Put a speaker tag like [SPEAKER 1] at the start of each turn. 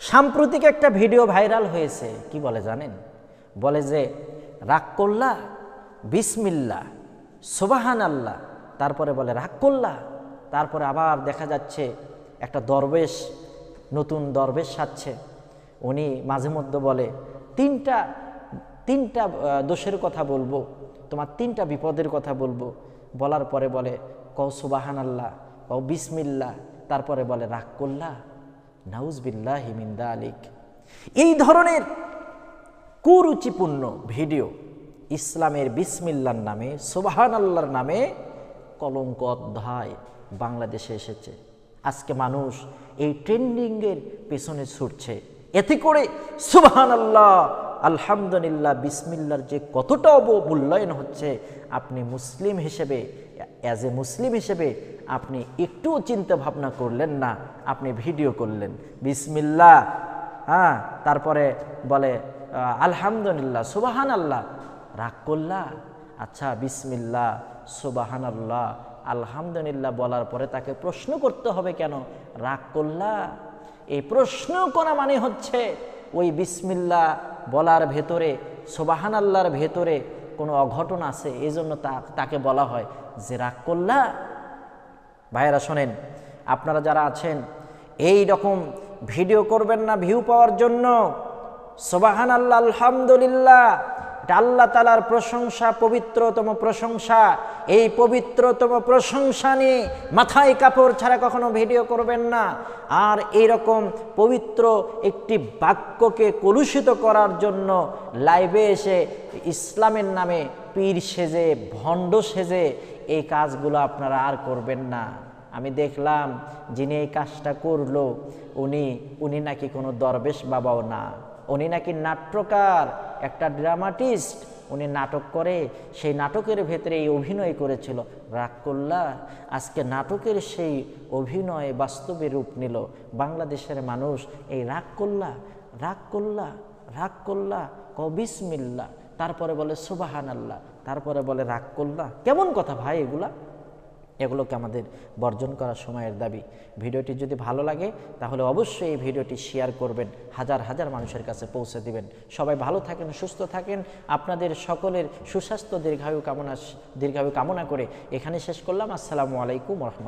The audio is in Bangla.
[SPEAKER 1] সাম্প্রতিক একটা ভিডিও ভাইরাল হয়েছে, কি বলে জানেন? বলে যে রাগ করলা, বিসমিল্লাহ, সুবহান আল্লাহ, তারপরে বলে রাগ করলা। তারপরে আবার দেখা যাচ্ছে একটা দরবেশ, নতুন দরবেশ সাজছে, উনি মাঝে মধ্যে বলে তিনটা দোষের কথা বলবো, তোমার তিনটা বিপদের কথা বলবো। বলার পরে বলে কও সুবহান আল্লাহ, কও বিসমিল্লাহ, তারপরে বলে রাগ করলা। নাউজুবিল্লাহি মিন যালিক। এই ধরনের কুরুচিপূর্ণ ভিডিও ইসলামের বিসমিল্লাহর নামে, সুবহান আল্লাহর নামে কলঙ্ক অধ্যায় বাংলাদেশে এসেছে। আজকে মানুষ এই ট্রেন্ডিংয়ের পেছনে ছুটছে। এতে করে সুবহান আল্লাহ, আলহামদুলিল্লাহ, বিসমিল্লাহর যে কতটা অবমূল্যায়ন হচ্ছে, আপনি মুসলিম হিসেবে, অ্যাজ এ মুসলিম হিসেবে আপনি একটুও চিন্তা ভাবনা করলেন না, আপনি ভিডিও করলেন বিসমিল্লাহ, হ্যাঁ, তারপরে বলে আলহামদুলিল্লাহ, সুবহান আল্লাহ, রাগ করলা। আচ্ছা, বিসমিল্লাহ, সুবহান আল্লাহ, আলহামদুলিল্লাহ বলার পরে তাকে প্রশ্ন করতে হবে কেন রাগ করলা? এই প্রশ্ন করা মানে হচ্ছে ওই বিসমিল্লাহ বলার ভেতরে, সুবহান আল্লাহর ভেতরে কোনো অঘটন আছে, এই জন্য তাকে বলা হয় যে রাগ করলা। ভাইয়েরা শোনেন, আপনারা যারা আছেন এই রকম ভিডিও করবেন না ভিউ পাওয়ার জন্য। সুবহান আল্লাহ, আলহামদুলিল্লাহ, এটা আল্লাহ তাআলার প্রশংসা, পবিত্রতম প্রশংসা। এই পবিত্রতম প্রশংসা নিয়ে মাথায় কাপড় ছাড়া কখনো ভিডিও করবেন না। আর এইরকম পবিত্র একটি বাক্যকে কলুষিত করার জন্য লাইভে এসে ইসলামের নামে পীর সেজে, ভণ্ড সেজে এই কাজগুলো আপনারা আর করবেন না। আমি দেখলাম যিনি এই কাজটা করলো উনি নাকি কোনো দরবেশ বাবাও না, উনি নাকি নাট্যকার, একটা ড্রামাটিস্ট। উনি নাটক করে, সেই নাটকের ভেতরে এই অভিনয় করেছিল। রাগ করলা। আজকে নাটকের সেই অভিনয় বাস্তবে রূপ নিল। বাংলাদেশের মানুষ এই রাগ করলা, রাগ করলা, রাগ করলা, কও বিসমিল্লাহ, তারপরে বলে সুবহান আল্লাহ, তারপরে বলে রাগ করলা। কেমন কথা ভাই এগুলা? এগুলোকে আমাদের বর্জন করার সময়ের দাবি। ভিডিওটি যদি ভালো লাগে তাহলে অবশ্যই এই ভিডিওটি শেয়ার করবেন, হাজার হাজার মানুষের কাছে পৌঁছে দিবেন। সবাই ভালো থাকেন, সুস্থ থাকেন। আপনাদের সকলের সুস্বাস্থ্য দীর্ঘায়ু কামনা করে এখানে শেষ করলাম। আসসালামু আলাইকুম ওয়া রাহমাতুল্লাহ।